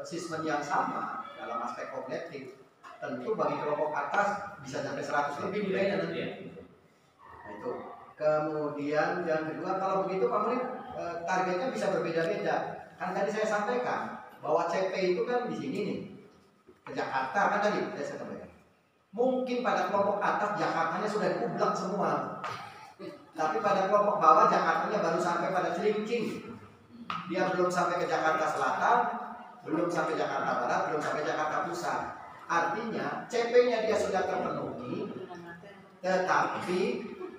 assessment yang sama dalam aspek kognitif, tentu bagi kelompok atas bisa sampai 100 lebih nilainya nanti. Nah itu. Kemudian yang kedua, kalau begitu Pak Murid, targetnya bisa berbeda-beda. Kan tadi saya sampaikan bahwa CP itu kan di sini nih, ke Jakarta kan tadi saya sampaikan. Mungkin pada kelompok atas Jakartanya sudah diublak semua, tapi pada kelompok bawah Jakartanya baru sampai pada Cilincing. Dia belum sampai ke Jakarta Selatan, belum sampai Jakarta Barat, belum sampai Jakarta Pusat. Artinya CP-nya dia sudah terpenuhi, tetapi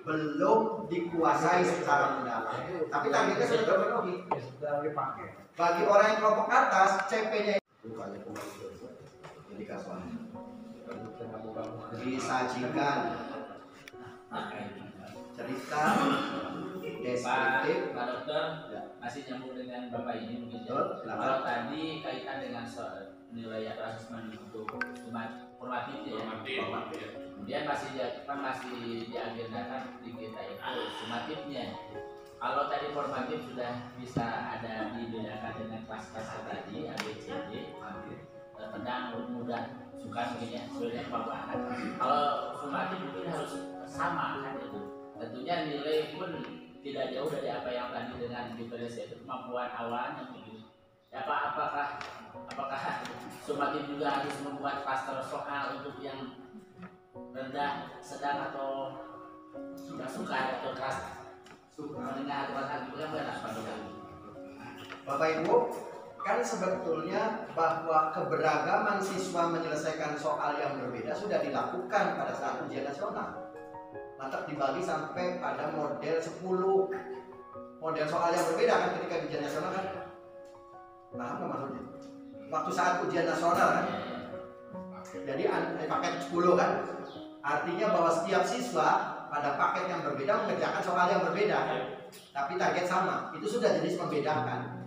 belum dikuasai secara mendalam. Tapi targetnya sudah terpenuhi. Bagi orang yang kelompok atas, CP-nya disajikan cerita deskriptif. Pak Dokter, masih nyambung dengan Bapak ini mungkin. Kalau tadi kaitan dengan nilai atau asesmen untuk formatif ya. Kemudian masih diagendakan di kita itu sumatifnya. Kalau tadi formatif sudah bisa ada dibedakan dengan kelas-kelas tadi ABCD, sedang, mudah, suka mungkin ya, sebenarnya kemampuan. Kalau sumatif mungkin harus sama kan itu. Tentunya nilai pun tidak jauh dari apa yang tadi dengan diferensiasi itu kemampuan awalnya begitu. Apakah sumatif juga harus membuat klaster soal untuk yang rendah, sedang atau suka atau kelas menengah atau kelas juga benar. Bapak Ibu, kan sebetulnya bahwa keberagaman siswa menyelesaikan soal yang berbeda sudah dilakukan pada saat ujian nasional. Mantap dibagi sampai pada model 10 model soal yang berbeda kan ketika ujian nasional kan. Paham nggak maksudnya? Waktu saat ujian nasional kan. Jadi paket 10 kan. Artinya bahwa setiap siswa pada paket yang berbeda mengerjakan soal yang berbeda kan. Tapi target sama. Itu sudah jenis membedakan.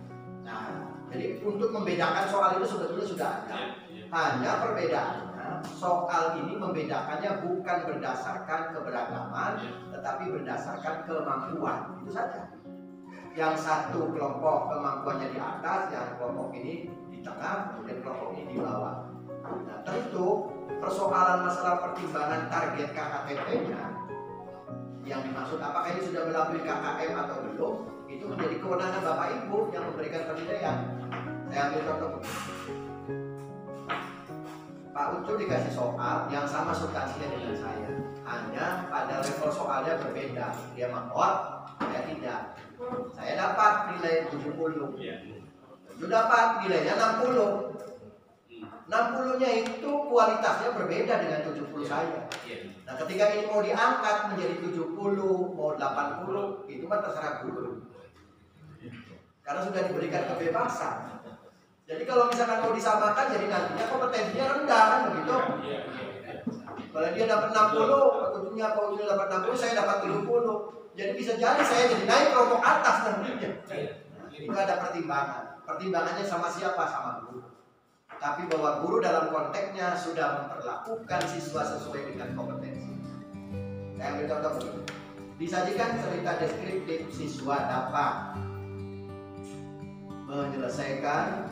Nah, jadi untuk membedakan soal itu sebetulnya sudah ada. Hanya perbedaannya soal ini membedakannya bukan berdasarkan keberagaman, tetapi berdasarkan kemampuan. Itu saja. Yang satu kelompok kemampuannya di atas, yang kelompok ini di tengah, kemudian kelompok ini di bawah. Nah, tentu persoalan masalah pertimbangan target KKTP-nya yang dimaksud apakah ini sudah melalui KKM atau belum, itu menjadi kewenangan Bapak Ibu yang memberikan penilaian. Saya ambil contoh. Pak Ucu dikasih soal yang sama substansinya dengan saya, hanya pada level soalnya berbeda. Dia mahot, saya tidak. Saya dapat nilai 70. Ucu dapat nilainya 60. 60-nya itu kualitasnya berbeda dengan 70 saya. Nah, ketika ini mau diangkat menjadi 70, mau 80, itu kan terserah guru. Karena sudah diberikan kebebasan. Jadi kalau misalkan mau disamakan, jadi nantinya kompetensinya rendah kan begitu. Kalau dia dapat 60, ujungnya dapat 60, saya dapat 70. Jadi bisa jadi saya jadi naik kelompok atas nantinya. Nah, itu ada pertimbangan. Pertimbangannya sama siapa? Sama guru. Tapi bahwa guru dalam konteksnya sudah memperlakukan siswa sesuai dengan kompetensi. Saya ambil contoh begini. Disajikan cerita deskriptif, siswa dapat menyelesaikan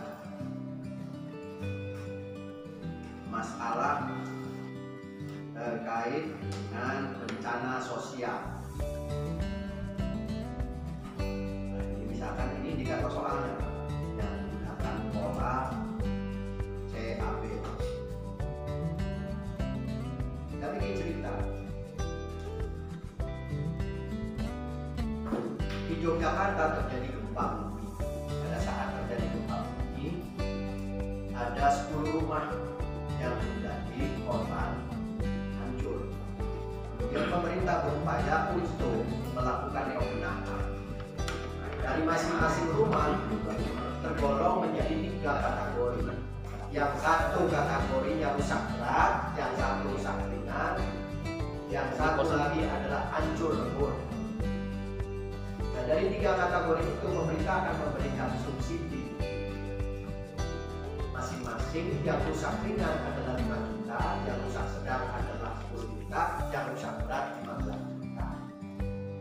masalah terkait dengan bencana sosial. Nah, ini misalkan ini indikator soalnya yang menggunakan pola CAB. Kita bikin cerita. Di Yogyakarta terjadi gempa bumi. Pada saat terjadi gempa bumi, ada 10 rumah yang menjadi korban hancur. Kemudian pemerintah berupaya untuk melakukan pembenahan. Dari masing-masing rumah tergolong menjadi 3 kategori. Yang satu kategorinya rusak berat, yang satu rusak ringan, yang satu lagi adalah hancur lebur. Dan dari 3 kategori itu pemerintah akan memberikan subsidi. Masing-masing yang rusak ringan adalah 5 juta, yang rusak sedang adalah 10 juta, yang rusak berat 15 juta.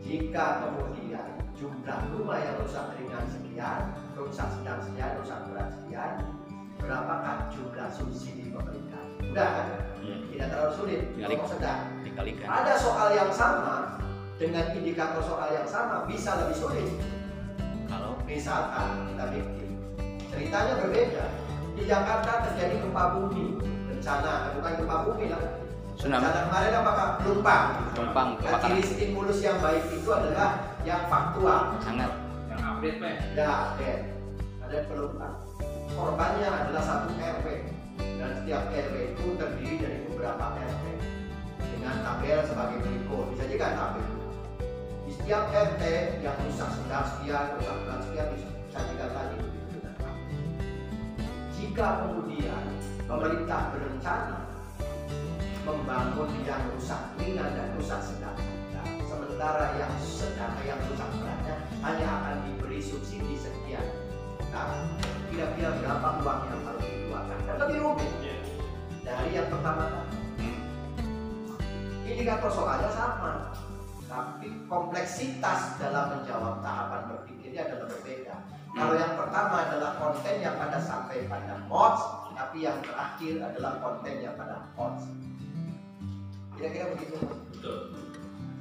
Jika kemudian jumlah rumah yang rusak ringan sekian, rusak sedang sekian, rusak berat sekian, berapakah jumlah subsidi pemerintah. Udah kan? Tidak terlalu sulit, kelompok sedang. Dikalikan. Ada soal yang sama dengan indikator soal yang sama bisa lebih sulit. Kalau Misalkan kita bikin ceritanya berbeda. Di Jakarta terjadi gempa bumi, bencana, bukan gempa bumi lah. tsunami, Bencana kemarin apakah gelombang? gelombang, Nah, kebakaran, ciri stimulus yang baik itu adalah yang faktual. sangat. Yang update Pak. Ya, ada peluang. Korbannya adalah satu RW dan setiap RW itu terdiri dari beberapa RT dengan tabel sebagai berikut. Bisa juga tabel. Di setiap RT yang rusak sedang sekian, rusak berat sekian, disajikan tadi. Jika kemudian pemerintah berencana membangun yang rusak ringan dan rusak sedang, sementara yang sedang yang rusak beratnya hanya akan diberi subsidi sekian. Nah, kira-kira berapa uang yang harus dikeluarkan? Dan lebih rumit dari yang pertama tadi. Indikator soalnya sama, tapi kompleksitas dalam menjawab tahapan berpikirnya adalah berbeda. Kalau yang pertama adalah konten yang pada sampai pada mods, tapi yang terakhir adalah konten yang pada mods. Kira-kira begitu. Betul.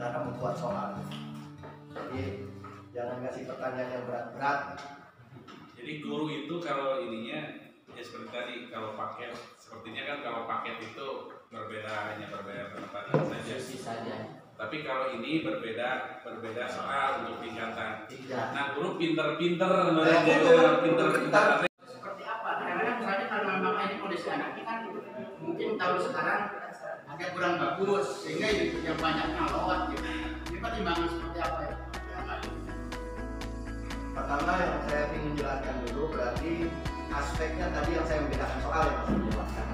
Cara membuat soal. Jadi jangan kasih pertanyaan yang berat-berat. Jadi guru itu kalau ininya ya seperti tadi, kalau paket sepertinya kan kalau paket itu berbeda, hanya berbeda penempatan saja. Sisi saja. Tapi kalau ini berbeda soal untuk tingkatan. Tidak. Nah guru pinter-pinter, pinter-pinter. Seperti apa? Karena misalnya kalau memang ini kondisi anaknya kan mungkin tahun sekarang agak kurang bagus sehingga yang banyaknya lewat gitu. Ini pertimbangan seperti apa ya? Pertama yang saya ingin jelaskan dulu berarti aspeknya tadi yang saya membedakan soal yang saya jelaskan.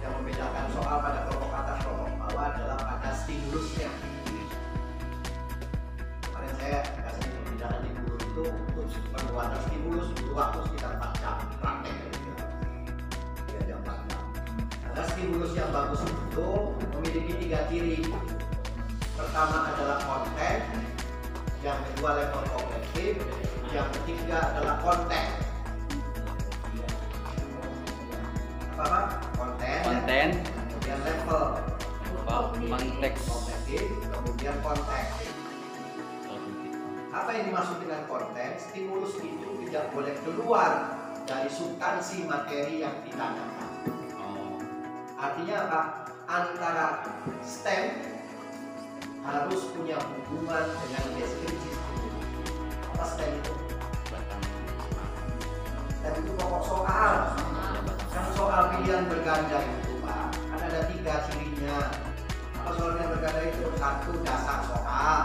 Yang membedakan soal pada kelompok atas kelompok bawah adalah pada stimulusnya. Kemarin saya kasih pembicaraan di guru itu untuk pembuatan stimulus butuh waktu sekitar 4 jam praktek ya jam 4 jam. Ada stimulus yang bagus itu memiliki 3 ciri. Pertama adalah konten, yang kedua level kognitif, yang ketiga adalah konteks. Apa Pak? Konten, kemudian level Konteks. kognitif, kemudian konteks. Apa yang dimaksud dengan konteks? Stimulus itu tidak boleh keluar dari substansi materi yang ditanyakan. Artinya apa? Antara STEM harus punya hubungan dengan deskripsi stimulus. Apa STEM itu? STEM itu pokok soal. Kan soal pilihan berganda itu Pak, kan ada 3 cirinya. Apa soal pilihan berganda itu? 1, dasar soal.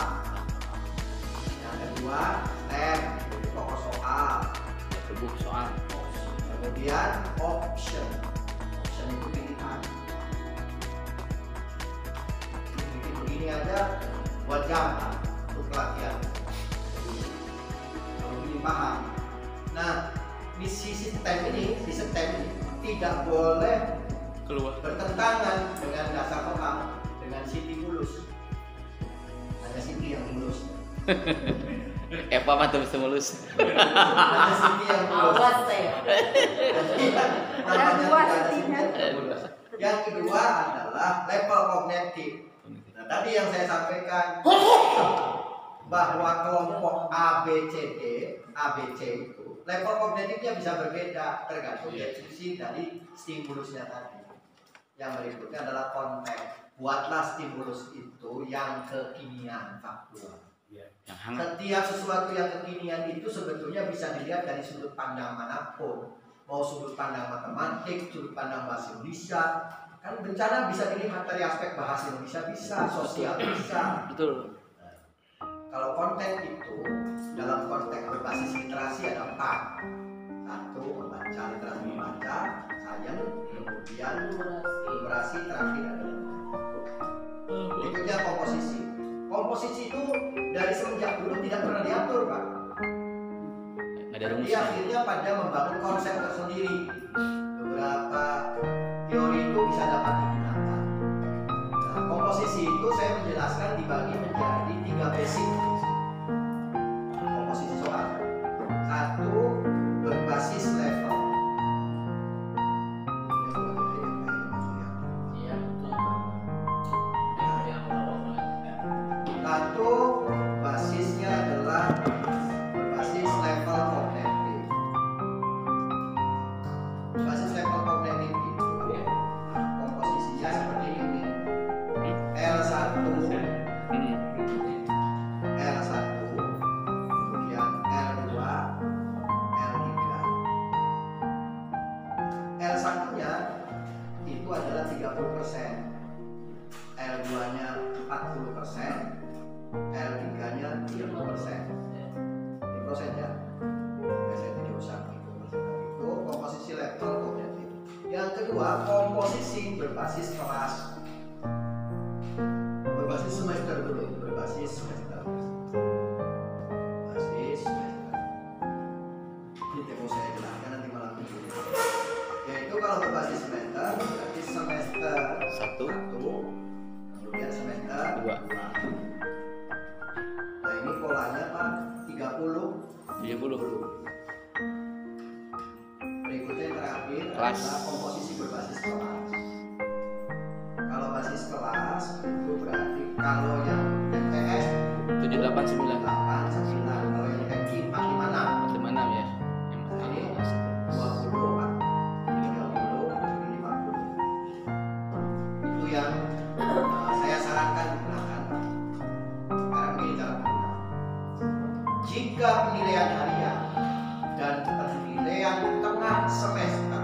Yang kedua, STEM, itu pokok soal. Tubuh soal. Kemudian option itu pilihan. Bikin begini aja buat gampang untuk pelatihan. Kalau ini paham. Nah, sistem ini tidak boleh Keluar. bertentangan dengan dasar soal, dengan stimulus. Hanya Siti yang mulus. Apa mah tuh stimulus? Hanya Siti yang mulus. Awas saya. Yang kedua adalah level kognitif. Nah, tadi yang saya sampaikan bahwa kelompok ABC itu level kognitifnya bisa berbeda tergantung deskripsi dari stimulusnya tadi. Yang berikutnya adalah konteks. Buatlah stimulus itu yang kekinian, faktual. Yang hangat. Setiap sesuatu yang kekinian itu sebetulnya bisa dilihat dari sudut pandang manapun. Mau sudut pandang matematik, sudut pandang bahasa Indonesia. Kan bencana bisa dilihat dari aspek bahasa Indonesia bisa, sosial bisa. Betul. Kalau konten itu dalam konteks berbasis literasi ada 4. 1, membaca, literasi membaca, sains, kemudian numerasi, terakhir adalah berikutnya komposisi. Komposisi itu dari semenjak dulu tidak pernah diatur Pak. Ada Dia rumusnya. akhirnya pada membangun konsep tersendiri. Beberapa teori itu bisa dapat digunakan. Nah, komposisi itu saya menjelaskan dibagi menjadi 3 basic. Komposisi soal. 1, berbasis level. L1-nya itu adalah 30%, L2-nya 40%, L3-nya 30%. Ini persen ya. Saya tidak usah menghitung persen. Itu komposisi level kognitif. Yang kedua, komposisi berbasis kelas. Berbasis semester dulu, berbasis semester. Berbasis semester. Ini mau saya jelaskan nanti malam minggu. Yaitu kalau berbasis semester, berarti semester 1, kemudian semester 2. Nah ini polanya Pak 30. Berikutnya yang terakhir Kelas. adalah komposisi berbasis kelas. Kalau basis kelas itu berarti kalau yang MTS 789 8, 9, kalau yang MI 456 Gimana ya? ini 20 Pak, 30, 50. Itu yang saya sarankan digunakan Pak. Sekarang begini cara menggunakan. Jika penilaian harian dan penilaian tengah semester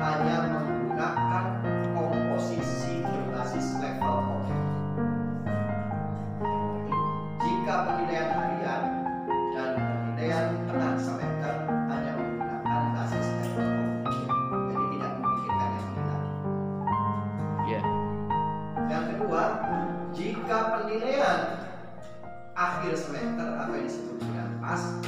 hanya menggunakan komposisi berbasis level kognitif. Jika penilaian harian dan penilaian tengah semester hanya menggunakan basis level kognitif, jadi tidak memikirkan yang lain. Iya. Yang kedua, jika penilaian akhir semester atau yang disebut dengan PAS,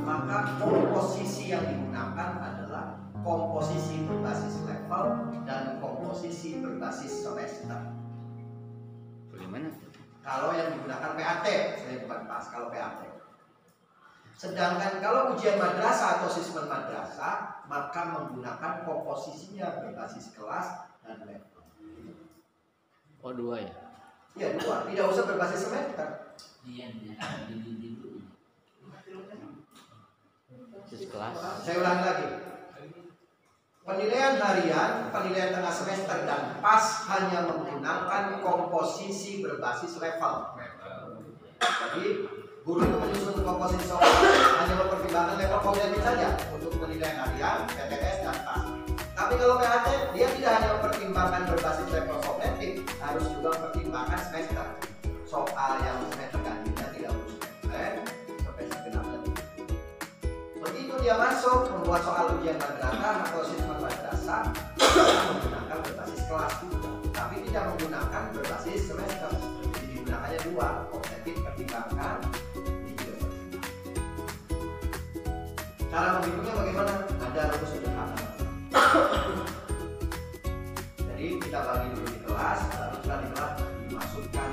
maka komposisi yang digunakan adalah komposisi berbasis level dan komposisi berbasis semester. Bagaimana? Kalau yang digunakan PAT, saya bukan PAS, kalau PAT. Sedangkan kalau ujian madrasah atau siswa madrasah, maka menggunakan komposisinya berbasis kelas dan level. Oh, 2 ya. Ya, dua, tidak usah berbasis semester. Iya, dulu. Sis kelas. Saya ulangi lagi. Penilaian harian, penilaian tengah semester dan PAS hanya menggunakan komposisi berbasis level. Jadi guru itu menyusun komposisi soal hanya mempertimbangkan level kognitif saja untuk penilaian harian, PTS dan PAS. Tapi kalau PAT dia tidak hanya mempertimbangkan berbasis level kognitif, harus juga mempertimbangkan semester. Soal yang semester gantinya 30 semester sampai segenap lebih. Begitu dia masuk membuat soal ujian madrasah atau siswa madrasah menggunakan berbasis kelas juga, tapi tidak menggunakan berbasis semester. Jadi digunakannya dua, kognitif pertimbangkan, video pertimbangkan. Cara menghitungnya bagaimana? Ada rumus sederhana. Jadi kita bagi dulu di kelas, lalu setelah di kelas dimasukkan.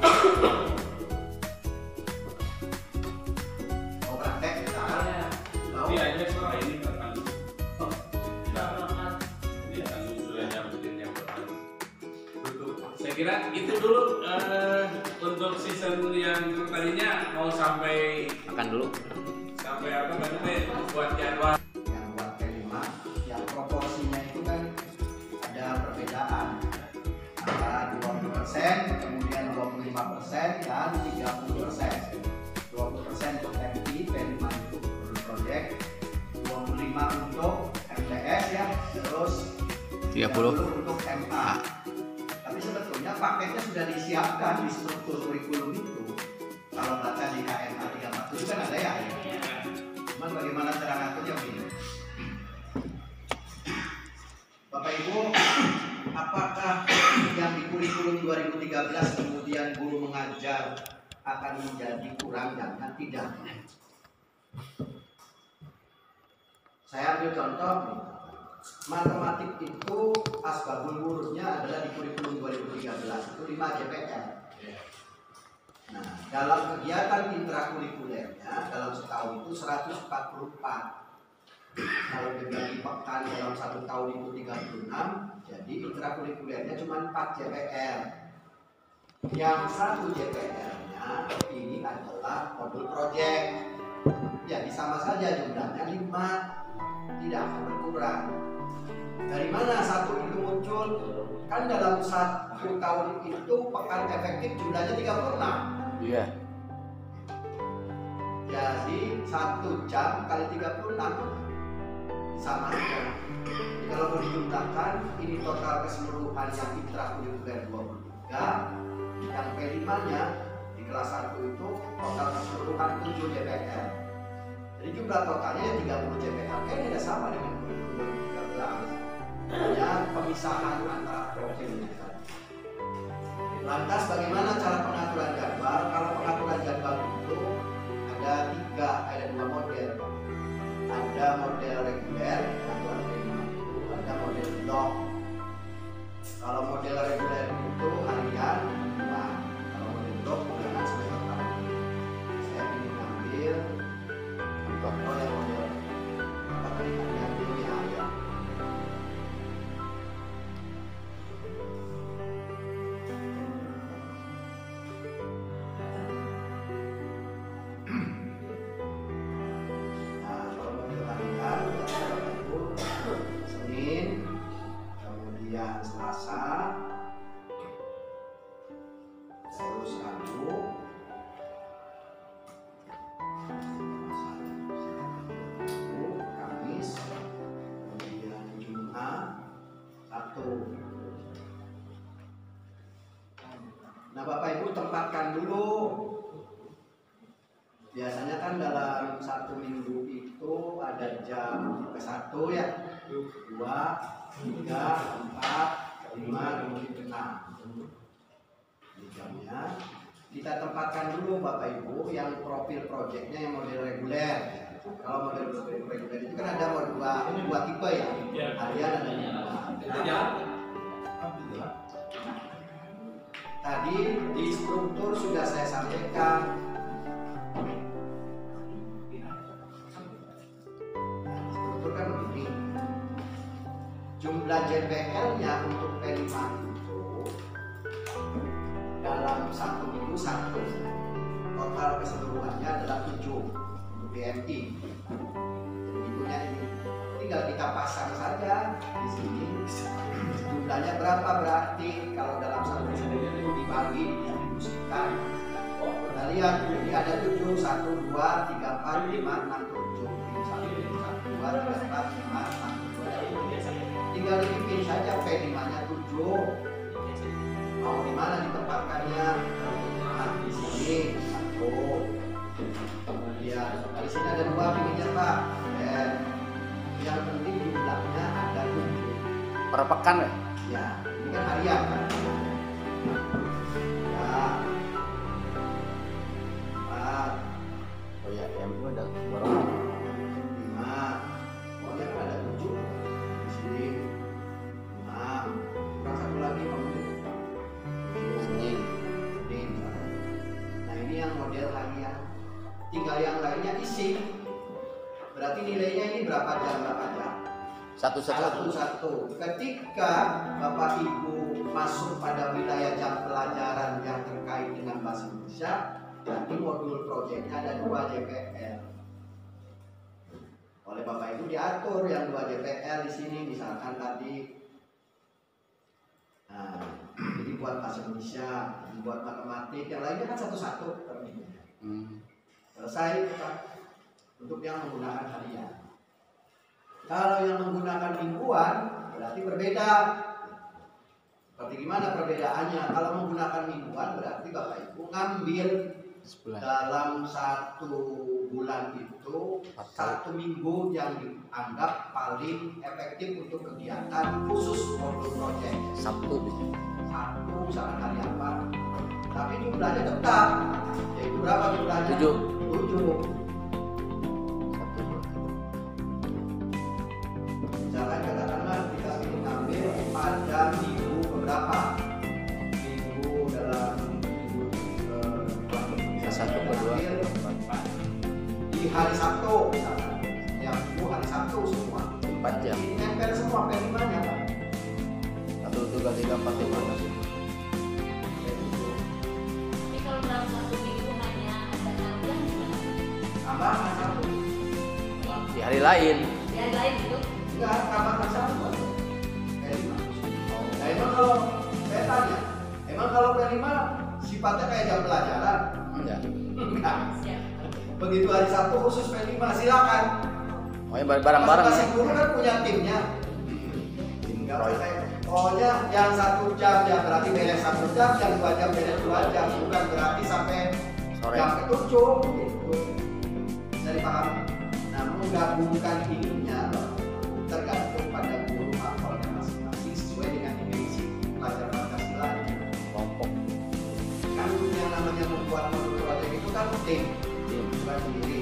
Mau praktek sekarang? Mau? Ini aja soal ini tentang saya kira itu dulu untuk season yang tadinya mau sampai Makan dulu. sampai apa namanya buat jadwal. Yang buat P5 yang proporsinya itu kan ada perbedaan antara 20%, kemudian 25% dan 30%. 20% untuk MI, P5 untuk project, 25 untuk MTS ya, terus 30 untuk MA. Tapi sebetulnya paketnya sudah disiapkan di struktur kurikulum itu. Kalau baca di KMA 347 kan ada ya. Cuman bagaimana cara ngaturnya begini. Bapak Ibu, apakah yang di kurikulum 2013 kemudian guru mengajar akan menjadi kurang jangan? Tidak. Saya ambil contoh nih. Matematik itu asbabul wurudnya adalah di kurikulum 2013 itu 5 JPL. Nah, dalam kegiatan intrakurikulernya dalam setahun itu 144. Kalau dibagi pekan dalam 1 tahun itu 36, jadi intrakurikulernya cuma 4 JPL. Yang 1 JPL-nya ini adalah modul project. Jadi sama saja jumlahnya 5, tidak akan berkurang. Dari mana satu itu muncul? Kan dalam 1 tahun itu pekan efektif jumlahnya 36. Iya. Jadi 1 jam kali 36 sama aja. Jadi kalau mau dijumlahkan, ini total keseluruhan yang intrakurikuler 23, yang P5-nya di kelas 1 itu total keseluruhan 7 JPL. Jadi jumlah totalnya ya 30 JPL. Kayaknya tidak sama dengan 2013. Hanya pemisahan antara profilnya. Lantas bagaimana cara pengaturan jadwal? Kalau pengaturan jadwal itu ada dua model. Ada model reguler, ada model blok. Kalau model reguler itu harian, nah, kalau model blok bulanan semester tahun. Saya ingin ambil contoh yang model apa tadi harian dulu ya. Selasa, terus Rabu, Kamis, kemudian Jumat, Sabtu. Nah Bapak Ibu tempatkan dulu. Biasanya kan dalam satu minggu itu ada jam ke-1 ya, 2, 3, 4, 5, kemudian 6. Di jamnya kita tempatkan dulu Bapak Ibu yang profil proyeknya yang model reguler. Kalau model reguler itu kan ada dua tipe ya, harian ada dua. Tadi di struktur sudah saya sampaikan. Struktur kan begini. Jumlah JPL-nya untuk P5 itu dalam satu minggu 1. Total keseluruhannya adalah 7 untuk BMI. Minggunya ini tinggal kita pasang saja di sini. Jumlahnya berapa berarti kalau dalam satu minggu itu dibagi didistribusikan. Kita lihat ini ada 7, 1, 2, 3, 4, 5, 6, 7. 1, 2, 3, 4, 5, 6, 7. Tinggal dibikin saja P5-nya 7. Mau di mana ditempatkannya? Nah, di sini 1. Kemudian di sini ada 2 pinginnya Pak. Yang penting jumlahnya ada 7. Per pekan ya? Ya, ini kan harian kan. Ya. 4. Oh ya, yang itu ada berapa? 5. Oh ya kan ada 7. Di sini 6. Kurang satu lagi Pak. Senin. Nah ini yang model harian. Tinggal yang lainnya isi. Berarti nilainya ini berapa jam? Satu. Ketika Bapak Ibu masuk pada wilayah jam pelajaran yang terkait dengan bahasa Indonesia, berarti modul proyeknya ada 2 JPL. Oleh Bapak Ibu diatur yang 2 JPL di sini, misalkan tadi. Nah, jadi buat bahasa Indonesia, buat matematik, yang lainnya kan satu-satu. Selesai Pak. Untuk yang menggunakan harian. Kalau yang menggunakan mingguan berarti berbeda. Seperti gimana perbedaannya? Kalau menggunakan mingguan berarti Bapak Ibu ngambil dalam 1 bulan itu 1 minggu yang dianggap paling efektif untuk kegiatan khusus modul proyek. Sabtu misalkan hari apa. Tapi jumlahnya tetap. Yaitu berapa jumlahnya? 7. Misalkan katakanlah kita ingin ambil pada minggu keberapa? Minggu dalam minggu satu kedua di hari Sabtu misalkan. Yang minggu hari Sabtu semua 4 jam. Ini nempel semua P5-nya Pak. 1, 2, 3, 4, 5. Jadi kalau dalam 1 minggu hanya ada 6 jam gimana? Tambahkan 1. Di hari lain. Di hari lain gitu? Enggak, tambahkan 1 aja. P5. Nah emang kalau saya tanya, emang kalau P5 sifatnya kayak jam pelajaran? Enggak. Enggak. Siap. Begitu hari Sabtu khusus P5 silakan. Oh ya bareng-bareng ya. Masing-masing guru kan punya timnya. Enggak usah kayak, pokoknya yang 1 jam ya berarti beres 1 jam, yang 2 jam beres 2 jam, bukan berarti sampai Sore. jam ketujuh gitu. Bisa dipahami. Nah, menggabungkan ininya tergantung pada guru mapelnya masing-masing sesuai dengan dimensi pelajaran Pancasila. Kelompok. Kan yang namanya membuat modul proyek itu kan tim, bukan sendiri.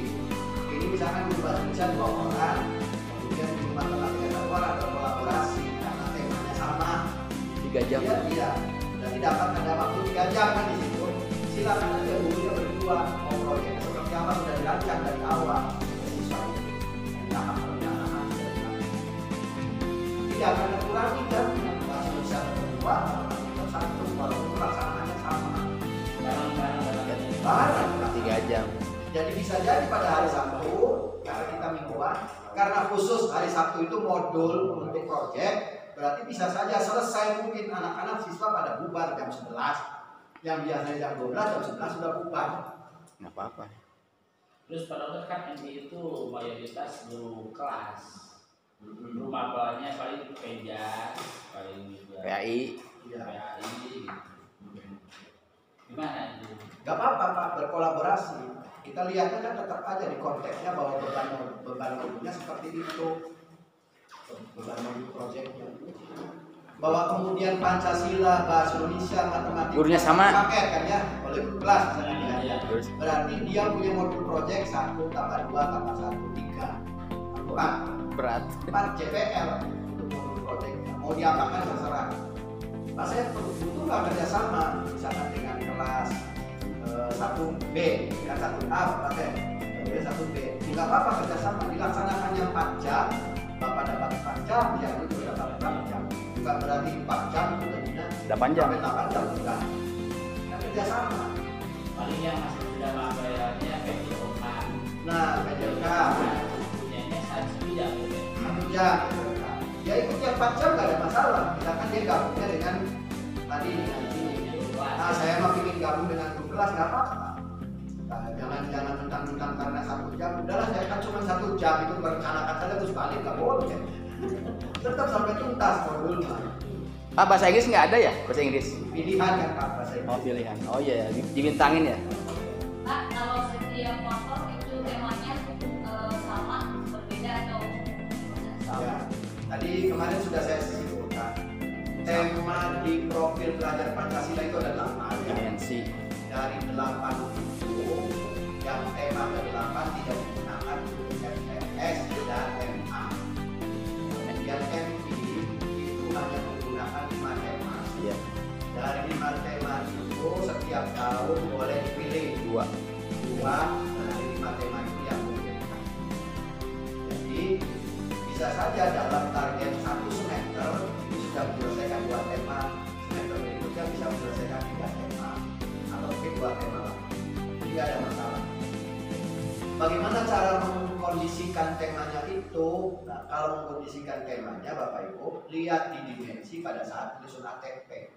Ini misalkan guru bahasa Indonesia 2 orang, kemudian guru matematika 1 orang berkolaborasi karena temanya sama. 3 jam. Iya. Jadi dapat ada waktu 3 jam kan di situ. Silakan aja gurunya berdua mau proyeknya seperti apa sudah dirancang dari awal. Sesuai tahap perencanaan. Tidak akan dikurangi kan? Bahasa Indonesia berdua, matematika 1, walaupun pelaksanaannya sama. Barang 3 jam. Jadi bisa jadi pada hari Sabtu, karena kita mingguan, karena khusus hari Sabtu itu modul untuk proyek, berarti bisa saja selesai mungkin anak-anak siswa pada bubar jam 11. Yang biasanya jam 12, jam 11 sudah bubar. Nggak apa-apa. Terus pada kan MI itu mayoritas guru kelas. Guru mapelnya paling peja, paling juga PAI. Iya. PAI gitu. Gimana itu? Gak apa-apa Pak, berkolaborasi. Kita lihatnya kan tetap aja di konteksnya bahwa beban modulnya seperti itu. Beban modul proyeknya. Bahwa kemudian Pancasila, Bahasa Indonesia, Matematika Gurunya sama. paket kan ya, oleh kelas misalnya. Iya. Terus Berarti dia punya modul proyek 1 tambah 2 tambah 1, 3, 4. berat. 4 JPL untuk modul proyeknya. Mau diapakan terserah. Nah, saya butuh nggak kerjasama, misalkan dengan kelas 1B, ya 1A, pakai kemudian 1B. Tidak apa-apa kerjasama, dilaksanakannya 4 jam, Bapak dapat 4 jam, yang itu dapat 4 jam. Bukan berarti 4 jam itu jadinya 8 jam. sampai 8 jam enggak. Nah, kerjasama. Paling yang masih sudah mapelnya PJOK. Nah, PJK Punyanya 1 jam gitu. 1 jam. Ya ikut yang 4 jam nggak ada masalah. Misalkan dia gabungnya dengan tadi dengan ini. Nah, saya mau ingin gabung dengan guru kelas nggak apa-apa. Nah, jangan mentang-mentang karena 1 jam. Udahlah, saya kan cuma 1 jam itu merencanakan saja terus balik nggak boleh. Tetap sampai tuntas modulnya. Ah, bahasa Inggris nggak ada ya? Bahasa Inggris. Pilihan kan Pak bahasa Oh, Inggris. pilihan. Oh iya, dibintangin ya. Pak, kalau setiap motor itu temanya sama, berbeda atau Ya. Tadi kemarin sudah saya simpulkan. Tema di profil belajar Pancasila itu ada 8 ya. Dimensi. Dari 8 itu yang tema ke-8 tidak digunakan untuk MTS dan MA. Kemudian MI itu hanya menggunakan 5 tema. Iya. Dari 5 tema itu setiap tahun boleh dipilih 2. 2 dari 5 tema itu yang boleh. Jadi bisa saja dalam target 1 semester itu sudah menyelesaikan 2 tema, semester berikutnya bisa menyelesaikan 3 tema atau mungkin 2 tema lagi. Tidak ada masalah. Bagaimana cara mengkondisikan temanya itu? Nah, kalau mengkondisikan temanya Bapak Ibu, lihat di dimensi pada saat menyusun ATP.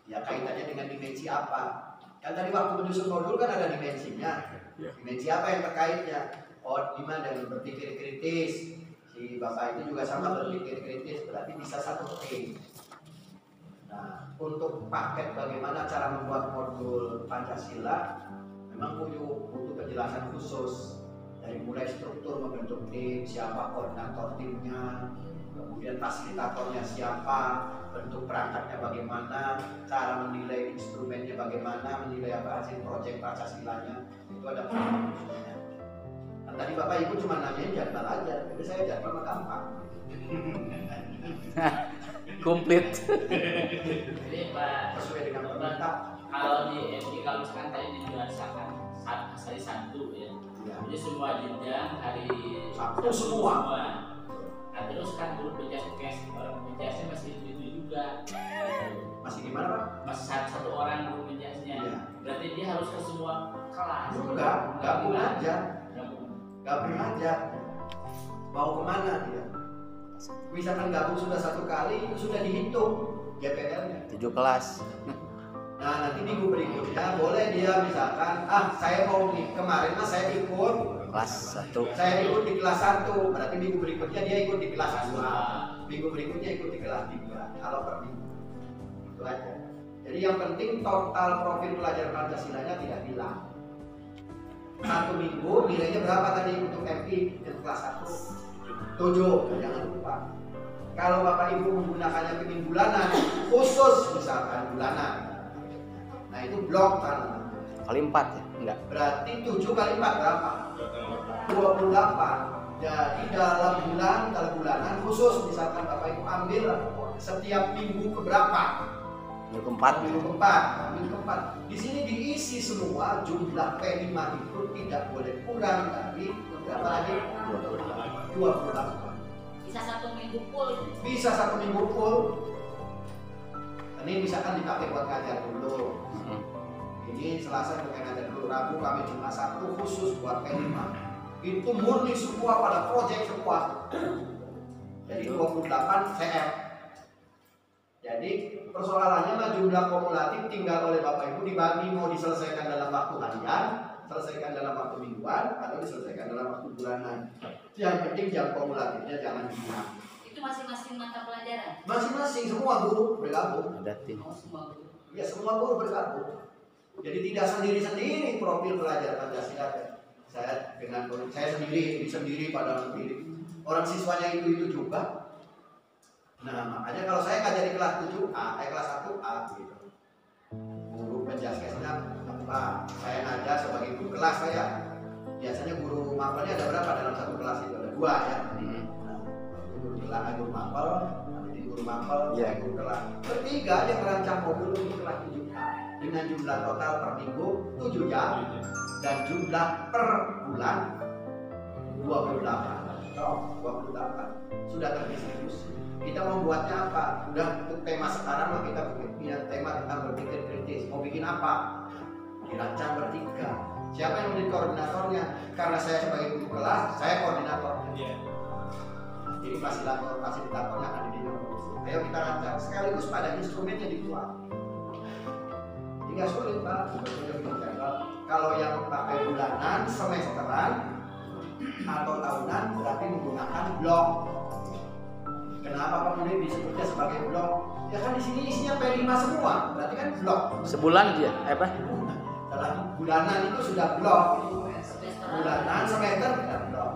Ya, kaitannya dengan dimensi apa? Kan tadi waktu menyusun modul kan ada dimensinya. Dimensi apa yang terkaitnya? Oh, gimana dengan berpikir kritis? Si Bapak itu juga sama berpikir kritis, berarti bisa 1 P. Nah, untuk paket bagaimana cara membuat modul Pancasila, memang butuh penjelasan khusus. Dari mulai struktur membentuk tim, siapa koordinator timnya, kemudian fasilitatornya siapa, bentuk perangkatnya bagaimana, cara menilai instrumennya bagaimana, menilai apa hasil proyek Pancasilanya, itu ada penjelasan khususnya. Nah, tadi Bapak Ibu cuma nanyain jadwal aja, jadi saya jadwal mah gampang. Komplit. Jadi Pak, Sesuai dengan perintah. kalau di MI kalau misalkan tadi dijelaskan hari Sabtu ya. Ya. Jadi semua jenjang hari Sabtu semua. Nah terus kan guru penjasnya masih itu juga. Masih gimana Pak? Masih satu orang guru penjasnya. Iya. Berarti dia harus ke semua kelas. Enggak, gabung aja. Gabung. Gabung aja. Mau kemana dia? Misalkan gabung sudah 1 kali, itu sudah dihitung JPL-nya. 7 kelas. Nah, nanti minggu berikutnya boleh dia misalkan, saya mau kemarin mas saya ikut Kelas 1. Saya ikut di kelas 1, berarti minggu berikutnya dia ikut di kelas 2. Minggu berikutnya ikut di kelas 3. Kalau per minggu. Itu aja. Jadi yang penting total profil pelajar Pancasilanya tidak hilang. 1 minggu nilainya berapa tadi untuk MI untuk kelas 1? 7. Jangan lupa. Kalau Bapak Ibu menggunakannya ke bulanan, khusus misalkan bulanan. Nah itu blok kan. Kali 4 ya? Enggak. Berarti 7 kali 4 berapa? 28. Jadi dalam bulan, dalam bulanan khusus misalkan Bapak Ibu ambil setiap minggu ke berapa? Minggu keempat. Minggu keempat. Minggu keempat. Di sini diisi semua jumlah P5 itu tidak boleh kurang dari berapa lagi? 28. Bisa 1 minggu full. Bisa 1 minggu full. Ini misalkan dipakai buat ngajar dulu. Ini Selasa buat ngajar dulu. Rabu, Kamis, Jumat, Sabtu khusus buat P5. Itu murni semua pada proyek semua. Jadi 28 CR. Jadi persoalannya mah jumlah kumulatif tinggal oleh Bapak Ibu dibagi mau diselesaikan dalam waktu harian, selesaikan dalam waktu mingguan, atau diselesaikan dalam waktu bulanan. Yang penting jam kumulatifnya jangan hilang. Itu masing-masing mata pelajaran. Masing-masing semua guru bergabung. Ada tim. Oh, semua guru. Ya semua guru bergabung. Jadi tidak sendiri-sendiri profil pelajar Pancasila. Saya dengan saya sendiri pada memilih orang siswanya itu juga. Nah makanya kalau saya ngajar di kelas 7A, kelas 1A gitu. Guru penjaskesnya apa? Saya ngajar sebagai guru kelas saya. Biasanya guru mapelnya ada berapa dalam satu kelas itu? Ada 2 ya. Guru mapel, nanti guru mapel, ya. Guru kelas. Bertiga aja merancang modul untuk kelas 7A dengan jumlah total per minggu 7 jam dan jumlah per bulan 28. 28 sudah terdistribusi. Kita membuatnya apa? Udah untuk tema sekarang lah kita punya tema tentang berpikir kritis. Mau bikin apa? Dirancang bertiga. Siapa yang menjadi koordinatornya? Karena saya sebagai guru kelas, saya koordinatornya. Jadi fasilitatornya ada di dalam. Ayo kita rancang sekaligus pada instrumennya dibuat. Tidak sulit Pak. Kalau yang pakai bulanan, semesteran atau tahunan berarti menggunakan blok. Kenapa Pak Munir disebutnya sebagai blok? Ya kan di sini isinya P5 semua, berarti kan blok. Sebulan dia, apa? Dalam bulanan itu sudah blok. Bulanan, semester kita blok.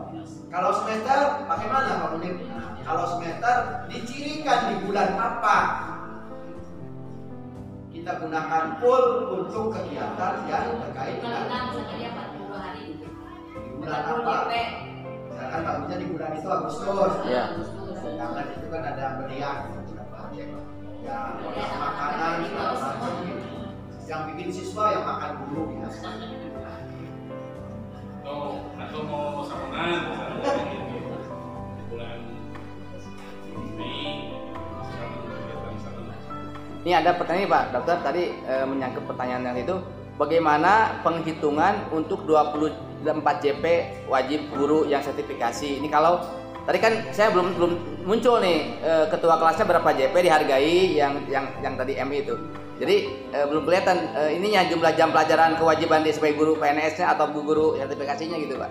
Kalau semester, pakai mana Pak Munir? Nah, kalau semester dicirikan di bulan apa? Kita gunakan full untuk kegiatan yang terkait dengan di bulan apa? Misalkan tahunnya di bulan itu Agustus. Ya. Karena itu kan ada meriah, ya makanan segala macam. Yang bikin siswa yang makan guru ya. Atau mau sahunan di bulan Mei. Ini ada pertanyaan Pak Dokter tadi menyangkut pertanyaan yang itu, bagaimana penghitungan untuk 24 JP wajib guru yang sertifikasi? Ini kalau tadi kan saya belum muncul nih ketua kelasnya berapa JP dihargai yang tadi MI itu. Jadi belum kelihatan ininya jumlah jam pelajaran kewajiban dia sebagai guru PNS-nya atau guru sertifikasinya gitu Pak.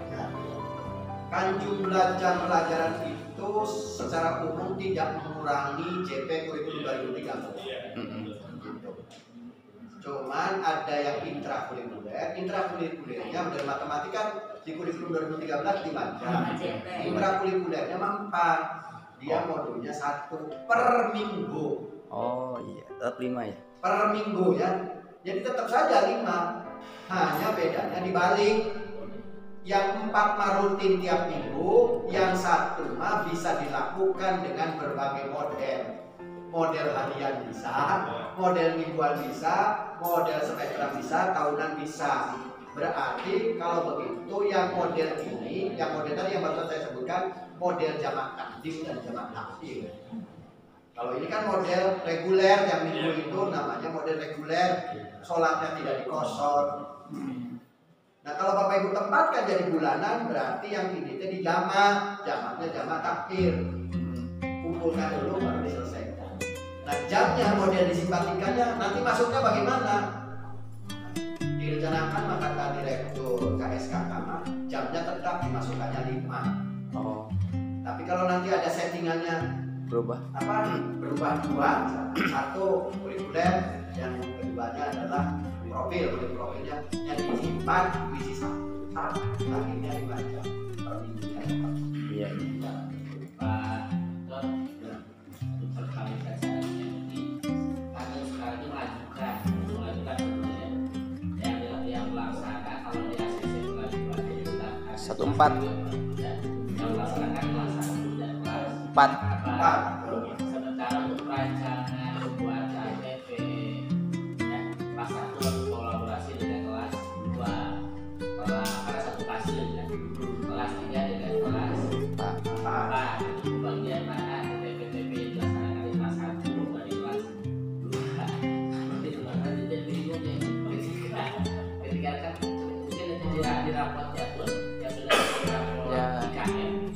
Kan jumlah jam pelajaran itu secara umum tidak mengurangi JP kurikulum 2013. Cuman ada yang intrakurikulernya dari matematika di kurikulum 2013 5 jam. Intrakurikulernya 4. Dia modulnya 1 per minggu. Oh iya, tetap 5 ya. Per minggu ya. Jadi tetap saja 5. Hanya bedanya dibalik. Yang 4 mah rutin tiap minggu, yang 1 mah bisa dilakukan dengan berbagai model. Model harian bisa, model mingguan bisa, model semesteran bisa, tahunan bisa. Berarti kalau begitu yang model ini, yang model tadi yang baru saya sebutkan, model jamak takdim dan jamak takhir. Kalau ini kan model reguler, yang minggu itu namanya model reguler, sholatnya tidak dikosor. Nah kalau Bapak Ibu tempatkan jadi bulanan, berarti yang ini di jamak, jamaknya jamak takhir. Kumpulkan dulu baru diselesaikan. Nah jamnya model disimpatikannya nanti masuknya bagaimana? Direncanakan maka direktur KSKK jamnya tetap dimasukkannya 5. Oh, Tapi kalau nanti ada settingannya berubah. berubah 2, satu kurikuler, yang keduanya adalah profil. Profilnya yang disimpan isi satu, akhirnya dibaca per minggunya. Iya. Pak Dok, untuk terkait ini kami sekarang itu mengajukan sebetulnya yang pelaksana kalau di ACC mengajukan kita 14. yang melaksanakan kelas 1 dan kelas 4. 4. Sementara untuk perancangan membuat KTP ya, kelas 1 harus kolaborasi dengan kelas 2 pada satu fase ya. Kelas 3 dengan kelas 4 itu bagian mana KTP yang dilaksanakan di kelas 1 dan di kelas 2. Seperti itu nanti jadi bingung ya. Ketika kan mungkin nanti di rapot jadwal yang sudah di rapot Ya. IKM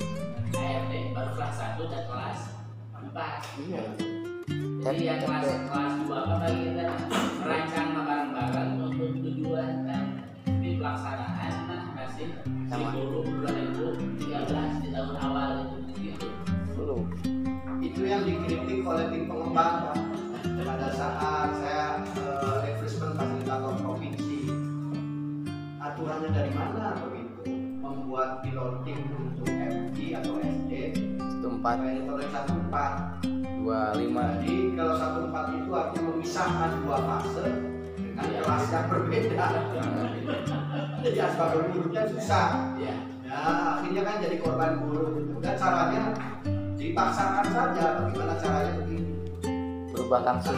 ART baru kelas 1 dan kelas 4. Iya. Jadi yang kelas 2 apa bagi kita merancang bareng-bareng untuk tujuan dan di pelaksanaan masih di Sama. 2013 di tahun awal itu gitu. Belum. Itu yang dikritik oleh tim pengembang Pak. Pada saat saya refreshment fasilitator provinsi, aturannya dari mana begitu membuat piloting untuk MI atau SD 14, metode 14. 25. Jadi kalau 14 itu artinya memisahkan 2 fase dengan kelas yang berbeda. Jadi sebagai gurunya susah. Ya. Ya akhirnya kan jadi korban guru gitu. Dan caranya dipaksakan saja. Bagaimana caranya begini? Berubah langsung.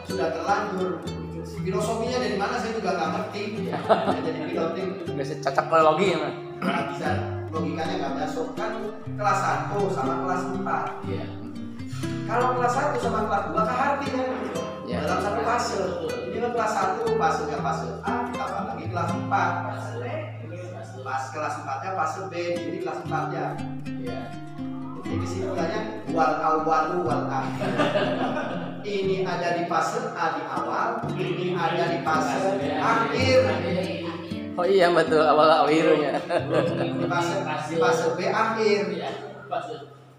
Sudah terlanjur. Filosofinya dari mana saya juga nggak ngerti. Ya, jadi piloting Biasa cocok logi ya, Mas. nggak bisa, logikanya nggak masuk kan kelas 1 sama kelas 4. Iya. Kalau kelas 1 sama kelas 2 kan artinya gitu. Ya. Dalam satu fase. Ini kan kelas 1 fasenya fase A, ditambah lagi kelas 4. Pas kelas 4-nya fase B, jadi kelas 4-nya. Iya. Jadi kesimpulannya wal awwalu wal akhir. Ini ada di fase A di awal, ini ada di fase akhir. Oh iya betul, awal akhirnya. Di fase B akhir. Iya.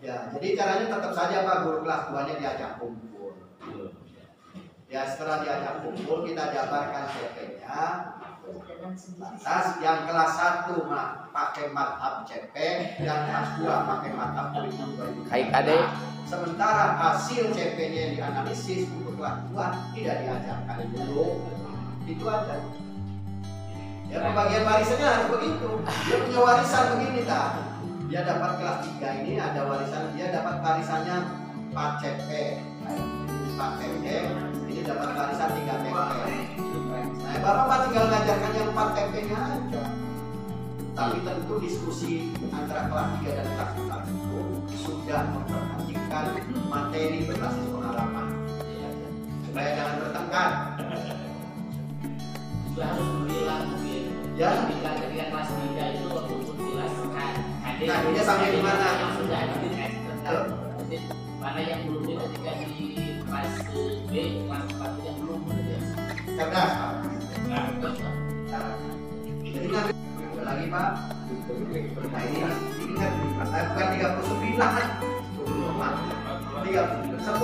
Ya, jadi caranya tetap saja Pak, guru kelas 2-nya diajak kumpul. Ya, setelah diajak kumpul kita jabarkan CP-nya. Lantas yang kelas 1 pakai madhab CP, yang kelas 2 pakai madhab kurikulum 2013. KIKD. Sementara hasil CP-nya dianalisis untuk kelas 2 tidak diajarkan dulu. Itu aja. Ya, pembagian warisannya harus begitu. Dia punya warisan begini tak? Dia dapat kelas 3 ini ada warisan, dia dapat warisannya 4 CP, 4 TP, ini dapat warisan 3 TP. Nah, Bapak tinggal ngajarkan yang 4 TP-nya aja. Tapi tentu diskusi antara kelas 3 dan kelas 4 itu sudah memperhatikan materi berbasis pengalaman. Supaya jangan bertengkar. Sudah harus bilang mungkin. Ya. Ketika kelas 3 itu waktu menjelaskan Nah, dia sampai di mana? yang sudah di tes tentang mana yang belum ketika di kelas B, kelas 4 yang belum ya. Cerdas. Nah, Jadi nanti lagi Pak. Nah ini kan bukan 39, 10.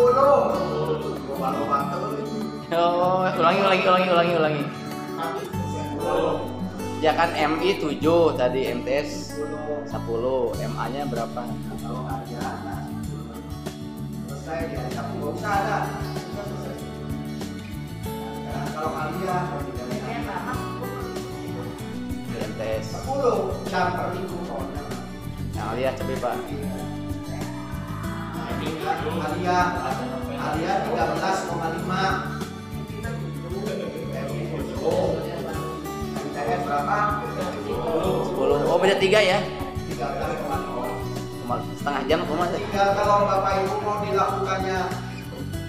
Oh, ulangi. Ya kan MI 7 tadi, MTS 10, MA-nya berapa? Selesai diajak nggak usah ada. Kalau kalian MTS. 10 jam per minggu soalnya. Nah, lihat coba Pak. Alia 13,5. MTS berapa? 10. Oh, beda 3 ya? 13,0. Setengah jam kok Mas. Kalau Bapak Ibu mau dilakukannya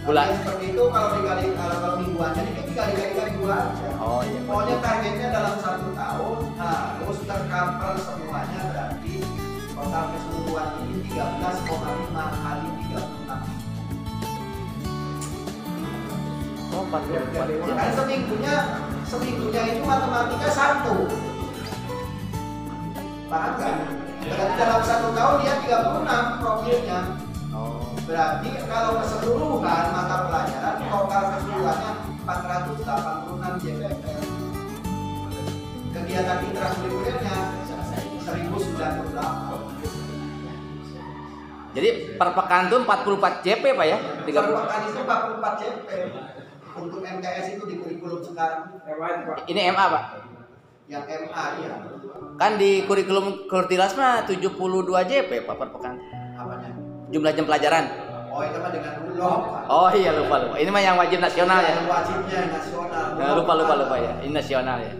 Bulan. seperti itu, kalau dikali kalau mingguannya ini dikali-kali 2 aja. Oh iya. Pokoknya targetnya dalam 1 tahun harus tercover semuanya, berarti total keseluruhan ini 13,5 kali 36. Oh, 44 jam. Kan seminggunya itu matematika 1. Paham kan? Berarti dalam 1 tahun dia 36 profilnya. Berarti kalau keseluruhan mata pelajaran total keseluruhannya 486 JPL. Kegiatan intrakurikulernya 1098. Jadi per pekan tuh 44 JP Pak ya? Per pekan itu 44 JP. Untuk MKS itu di kurikulum sekarang. Ini MA Pak? Yang MA ya. Kan di kurikulum Kurtilas mah 72 JP Pak per pekan. Apanya? Jumlah jam pelajaran. Oh itu mah dengan Bulog. Oh iya lupa. Ini mah yang wajib nasional ya? Yang wajibnya nasional. Nah, lupa ya. Ini nasional ya.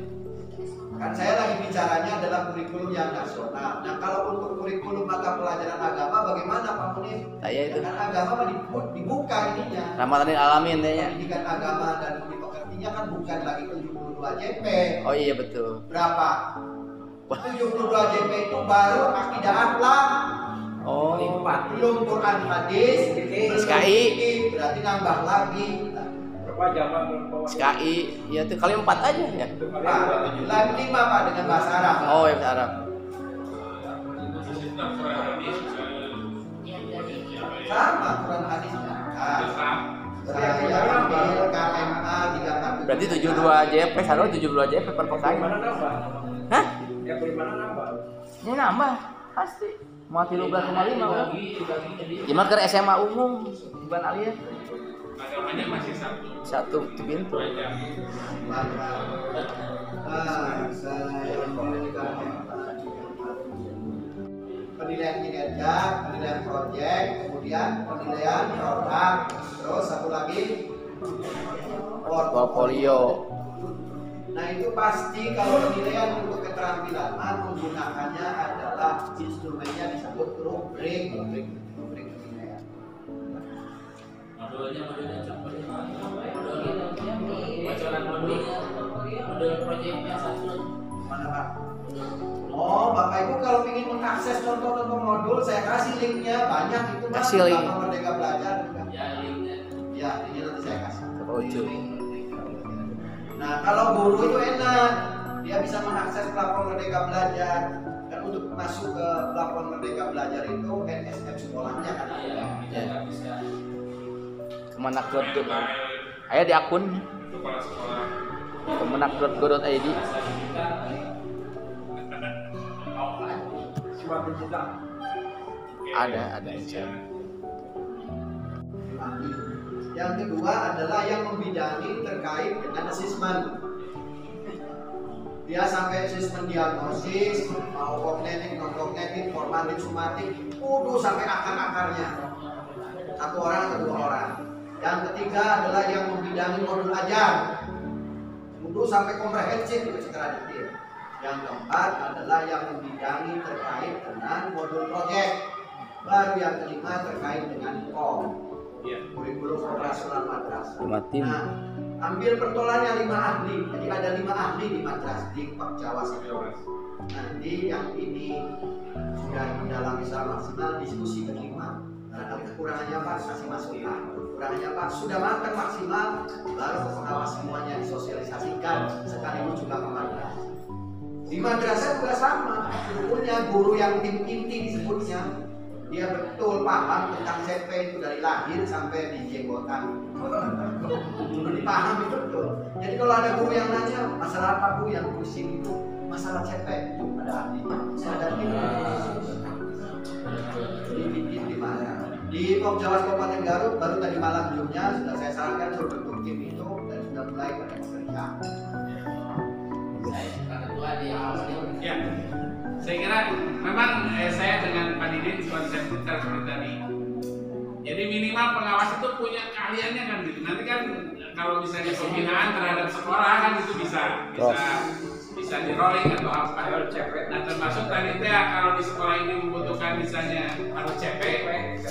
Kan saya lagi bicaranya adalah kurikulum yang nasional. Nah kalau untuk kurikulum mata pelajaran agama bagaimana Pak Munif? Saya itu. Kan agama mah dibuka ininya. Ramadanin alamin kayaknya. Pendidikan agama dan budi pekertinya kan bukan lagi 72 JP. Oh iya betul. Berapa? 72 JP itu baru akidah akhlak. Oh. Belum Quran hadis, SKI. Berarti nambah lagi. SKI, ya itu kali 4 aja ya. Lagi 5 Pak dengan bahasa Arab. Oh ya bahasa Arab. Sama Quran hadisnya. Saya ambil KMA 3 kali. Berarti 72 JP, seharusnya 72 JP per pekan. Hah? Ini nambah pasti. Mau 13,5 kan? Gimana ke SMA umum? Bukan aliyah. Agamanya masih Satu pintu. Saya penilaian kinerja, penilaian proyek, kemudian penilaian produk, terus satu lagi Portfolio. Nah itu pasti kalau penilaian untuk keterampilan menggunakannya adalah instrumennya disebut rubrik penilaian. Modulnya bocoran modulnya, modul proyeknya satu. Mana Pak? Oh Bapak Ibu kalau ingin mengakses contoh-contoh modul saya kasih linknya banyak itu Pak. Kasih link. Merdeka Belajar juga. Ya linknya. Ya ini nanti saya kasih. Lucu. Nah kalau guru itu enak, dia bisa mengakses platform Merdeka Belajar. Dan untuk masuk ke platform Merdeka Belajar itu NSF sekolahnya kan. Ya bisa. Kemenak.go. Ayo di akun kepala sekolah. kemenak.go.id. Ada. Yang kedua adalah yang membidangi terkait dengan asesmen. Dia sampai asesmen diagnosis, mau kognitif, non kognitif, formatif, sumatif, kudu sampai akar-akarnya. Satu orang atau 2 orang. Yang ketiga adalah yang membidangi modul ajar, kudu sampai komprehensif secara detail. Yang keempat adalah yang membidangi terkait dengan modul proyek. Baru yang kelima terkait dengan kurikulum operasional madrasah. Nah, ambil pertolannya 5 ahli. Jadi ada 5 ahli di madrasah di Pak Jawa Sektor. Nanti yang ini sudah mendalami secara maksimal diskusi kelima. Nah, kekurangannya Pak kasih masukan. Kekurangannya Pak sudah matang maksimal, baru ke pengawas semuanya disosialisasikan sekaligus juga ke madrasah. Di madrasah juga sama, sebetulnya guru yang tim inti disebutnya. Dia betul paham tentang CP itu dari lahir sampai di jenggotan. Dipahami betul. Jadi kalau ada guru yang nanya masalah apa Bu yang pusing itu masalah CP itu ada ahlinya. Ada tim di mana? Di Pok Jawa Kabupaten Garut baru tadi malam Jumnya sudah saya sarankan untuk bentuk tim itu dan sudah mulai pada bekerja. Ya, saya kira memang saya dengan Pak Didin konsep kita seperti tadi. Jadi minimal pengawas itu punya keahliannya kan gitu. Nanti kan kalau misalnya pembinaan terhadap sekolah kan itu bisa di rolling atau apa. Nah termasuk tadi kalau di sekolah ini membutuhkan misalnya harus CP,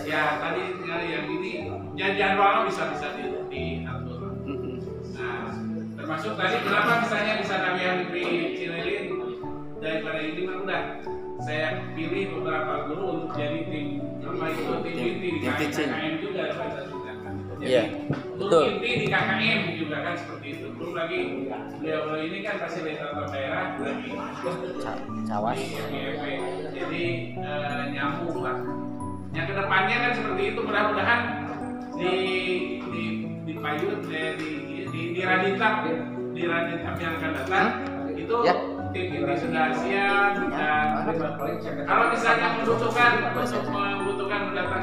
ya tadi yang ini jadwalnya bisa diatur. Nah termasuk tadi kenapa misalnya bisa kami yang di Cililin daripada ini mah udah saya pilih beberapa guru untuk jadi tim apa itu tim inti di KKN juga. Iya. Betul. inti di KKM juga kan seperti itu. Belum lagi beliau ini kan fasilitator daerah lagi Cawas. di FGP, jadi nyambung lah. Yang kedepannya kan seperti itu, mudah-mudahan di payut di Raditap yang akan datang itu Ya. tim ini sudah siap dan kalau misalnya membutuhkan mendatang